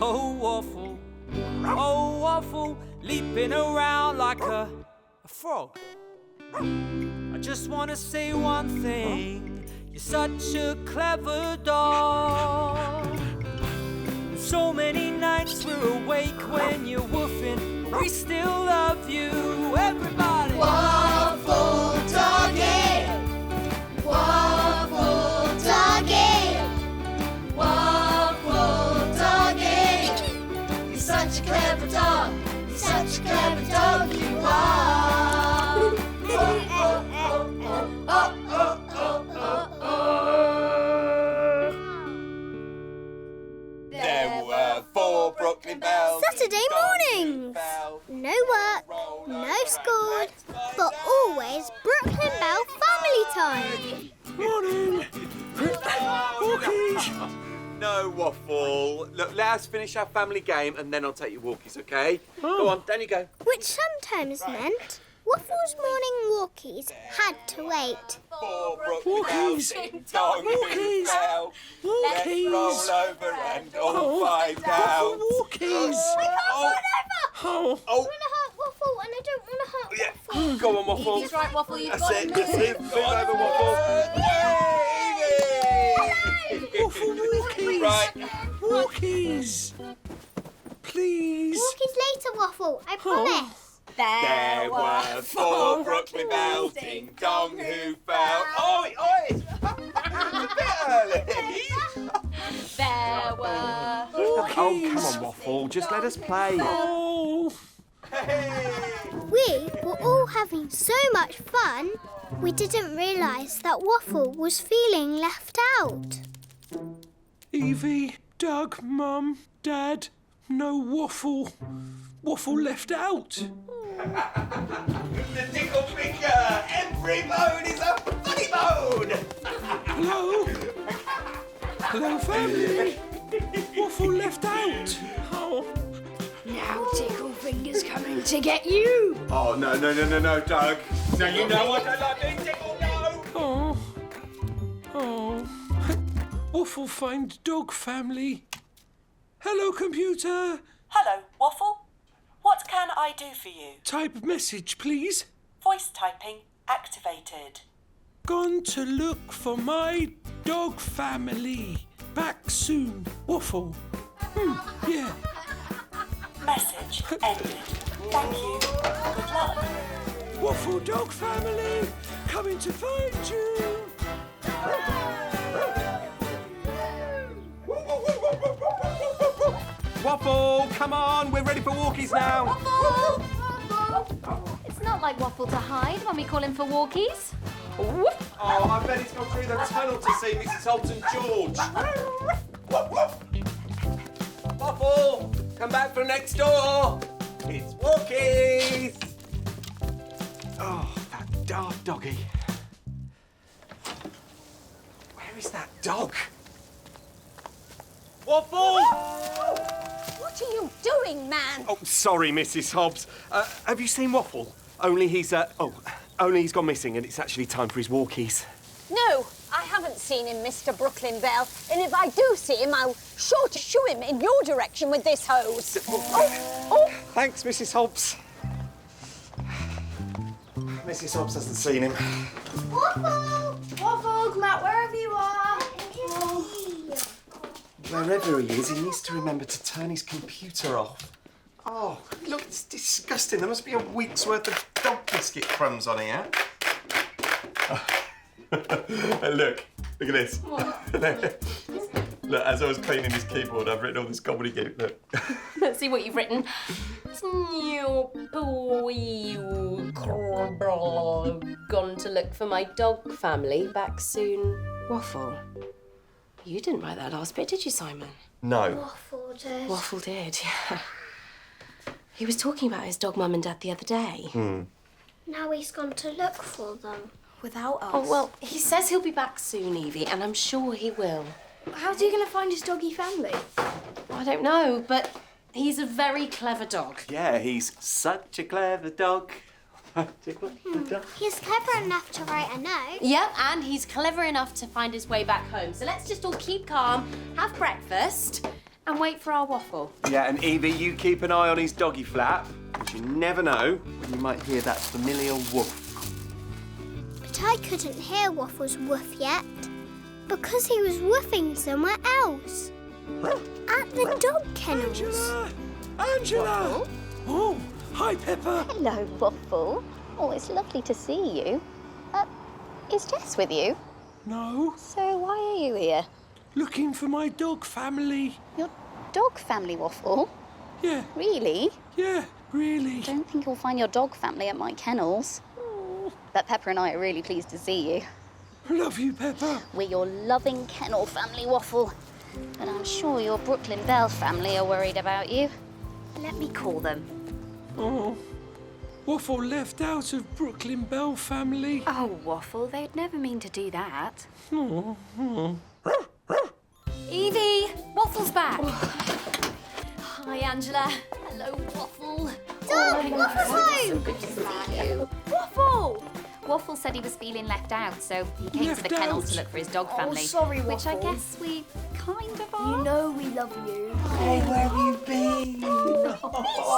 Oh, Waffle, leaping around like a frog. I just want to say one thing. You're such a clever dog. So many nights we're awake when you're woofing, but we still love you, everybody. Waffle Doggy! Waffle Doggy! Waffle Doggy! You're such a clever dog. You're such a clever dog, you are. There were 4 Brooklyn bells. Saturday mornings. No work, no school, but always Brooklyn Bell family time. Morning. Walkies. No, Waffle. Look, let us finish our family game and then I'll take you walkies, okay? Go on, down you go. Which sometimes meant Waffle's morning walkies had to wait. 4 Brooklyn bells, ding dong, Walkies. bell. Let's Walkies. roll over and all 5 down. Walkies. We can't Oh. run over! Oh. Oh, I want to hurt Waffle and I don't want to hurt yeah. Waffle. Go on, Waffle. He's right, Waffle, you've That's got it, him. that's it. Move over, Waffle. Waffle walkies. Right. Walkies. Please. Walkies later, Waffle, I promise. There were 4 Brooklyn bells, ding dong, who fell? Oi, oi! A bit early. There were. Oh, come on, Waffle. Just let us play. Oh. We were all having so much fun, we didn't realise that Waffle was feeling left out. Evie, Doug, Mum, Dad, no Waffle. Waffle left out. The tickle finger. Every bone is a funny bone. Hello? Hello, family. Waffle left out. Oh. Now Tickle Finger's coming to get you. Oh, no, Doug. No, you know I don't like being tickled, no. Oh. Oh. Waffle find dog family. Hello, computer. Hello, Waffle. What can I do for you? Type message, please. Voice typing activated. Gone to look for my dog family. Back soon. Waffle. Yeah. Message ended. Thank you. Good luck. Waffle dog family. Coming to find you. Waffle, come on. We're ready for walkies now. It's not like Waffle to hide when we call him for walkies. Oh, I bet he's gone through the tunnel to see Mrs Hobbs and George. Waffle, come back from next door. It's walkies. Oh, that daft doggy. Where is that dog? Waffle! What are you doing, man? Oh, sorry, Mrs Hobbs. Have you seen Waffle? Only he's gone missing and it's actually time for his walkies. No, I haven't seen him, Mr. Brooklyn Bell. And if I do see him, I'll sure to shoo him in your direction with this hose. Thanks, Mrs Hobbs. Mrs Hobbs hasn't seen him. Waffle! Waffle, come out wherever you are. Wherever he is, he needs to remember to turn his computer off. Oh, look, it's disgusting. There must be a week's worth of dog biscuit crumbs on here. Look at this. Look, as I was cleaning his keyboard, I've written all this gobbledygook. Look. Let's see what you've written. Gone to look for my dog family. Back soon. Waffle. You didn't write that last bit, did you, Simon? No. Waffle did. Waffle did, yeah. He was talking about his dog mum and dad the other day. Now he's gone to look for them. Without us. Oh, well, he says he'll be back soon, Evie, and I'm sure he will. How's he going to find his doggy family? I don't know, but he's a very clever dog. Yeah, he's such a clever dog. He's clever enough to write a note. Yep, and he's clever enough to find his way back home. So let's just all keep calm, have breakfast, and wait for our Waffle. Yeah, and Evie, you keep an eye on his doggy flap, because you never know when you might hear that familiar woof. But I couldn't hear Waffle's woof yet because he was woofing somewhere else. At the dog kennels. Angela! Oh, hi, Peppa. Hello, Waffle. Oh, it's lovely to see you. Is Jess with you? No, So why are you here? looking for my dog family. Your dog family, Waffle? Yeah, Really? yeah, really. I don't think you'll find your dog family at my kennels. But Peppa and I are really pleased to see you. I love you, Peppa. We're your loving kennel family, Waffle. But I'm sure your Brooklyn Bell family are worried about you. Let me call them. Oh, Waffle left out of Brooklyn Bell family. Oh, Waffle, they'd never mean to do that. Oh, oh. Evie, Waffle's back. Hi, Angela. Hello, Waffle. Dog, Waffle's home. Good to see you. Waffle! Waffle said he was feeling left out, so he came to the Left kennels out? to look for his dog family. sorry, Which I Waffle. guess we kind of are. You know we love you. Hey, where have you been?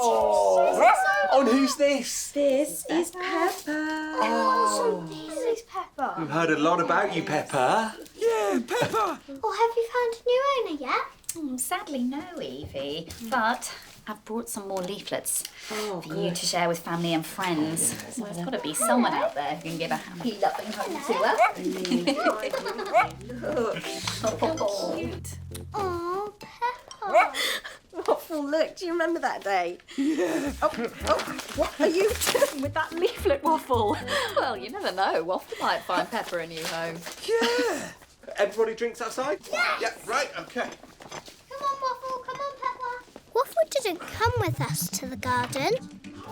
Oh, and who's this? This is Peppa. Oh, so this is Peppa. We've heard a lot about you, Peppa. Yeah, Peppa. Or have you found a new owner yet? Sadly, no, Evie. But I've brought some more leaflets for you to share with family and friends. So there's got to be someone out there who can give a happy, loving home to her. Oh, cute. Oh, Peppa. Waffle, look, do you remember that day? Yeah. Oh, what are you doing with that leaflet, Waffle? Well, you never know. Waffle might find Peppa a new home. Yeah. Everybody drinks outside? Yes. Yeah, right, okay. Come on, Waffle. Come on, Peppa. Waffle didn't come with us to the garden.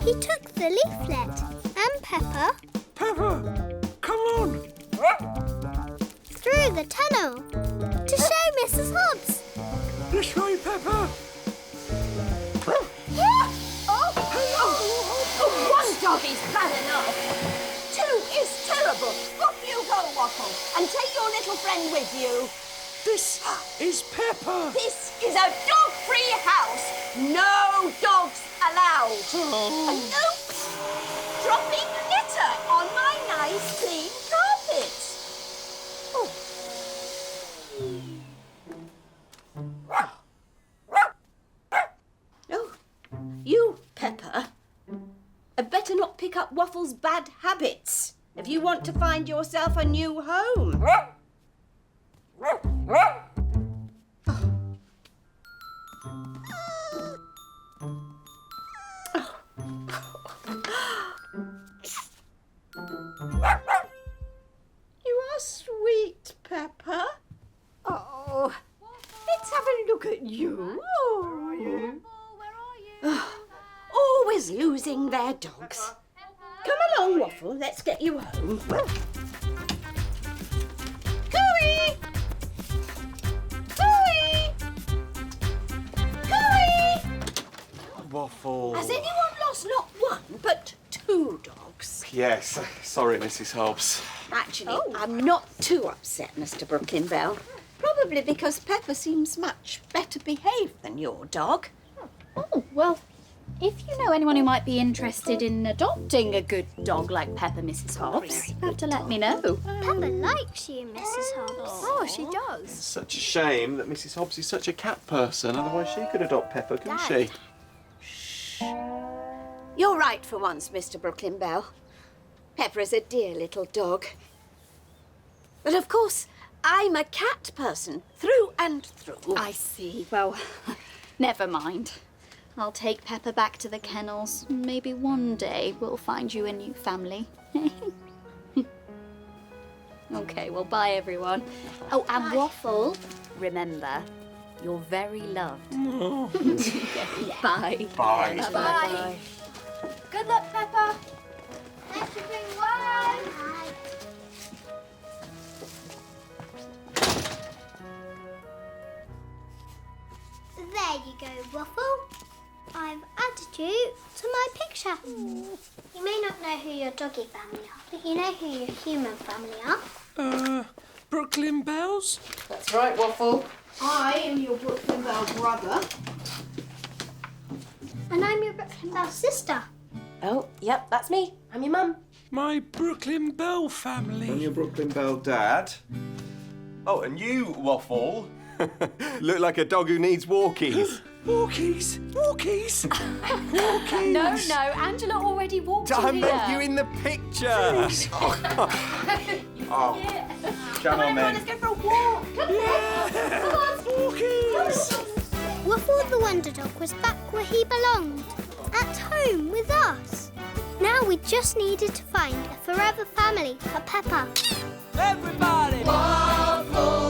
He took the leaflet. And Peppa Peppa, come on. through the tunnel to show Mrs Hobbs. This way, Peppa. One dog is bad enough. Two is terrible. Off you go, Waffle, and take your little friend with you. This is Peppa. This is a dog-free house. No dogs allowed. And no dropping litter on my nice clean carpet. Oh. Oh, you, Peppa, had better not pick up Waffle's bad habits if you want to find yourself a new home. You are sweet, Peppa. Oh, let's have a look at you. Always losing their dogs. Come along, Waffle. Let's get you home. Cooey! Cooey! Cooey! Waffle. Has anyone lost not one, but two dogs? Yes, sorry, Mrs Hobbs. Actually, I'm not too upset, Mr. Brooklyn Bell. Probably because Peppa seems much better behaved than your dog. Oh, well, if you know anyone who might be interested in adopting a good dog like Peppa, Mrs Hobbs, you'll have to let me know. Peppa likes you, Mrs Hobbs. Oh, she does. Such a shame that Mrs Hobbs is such a cat person, otherwise she could adopt Peppa, couldn't she? You're right for once, Mr. Brooklyn Bell. Peppa is a dear little dog. But of course, I'm a cat person, through and through. I see. Well, never mind. I'll take Peppa back to the kennels. Maybe one day we'll find you a new family. Okay, well, bye, everyone. Oh, and Waffle, remember, you're very loved. Bye. Bye. Bye. Good luck, Peppa. Thanks for being one. There you go, Waffle. I've added you to my picture. You may not know who your doggy family are, but you know who your human family are. Brooklyn Bells? That's right, Waffle. I am your Brooklyn Bell brother. And I'm your Brooklyn Bell sister. Oh, yep, that's me. I'm your mum. My Brooklyn Bell family. And your Brooklyn Bell dad. Oh, and you, Waffle. Look like a dog who needs walkies. Walkies! Walkies! Walkies! No, Angela already walked I in meant here. you in the picture. Oh. Come on, then. Let's go for a walk. Walkies! Waffle the Wonderdog was back where he belonged, at home with us. Now we just needed to find a forever family for Peppa. Everybody! Waffle!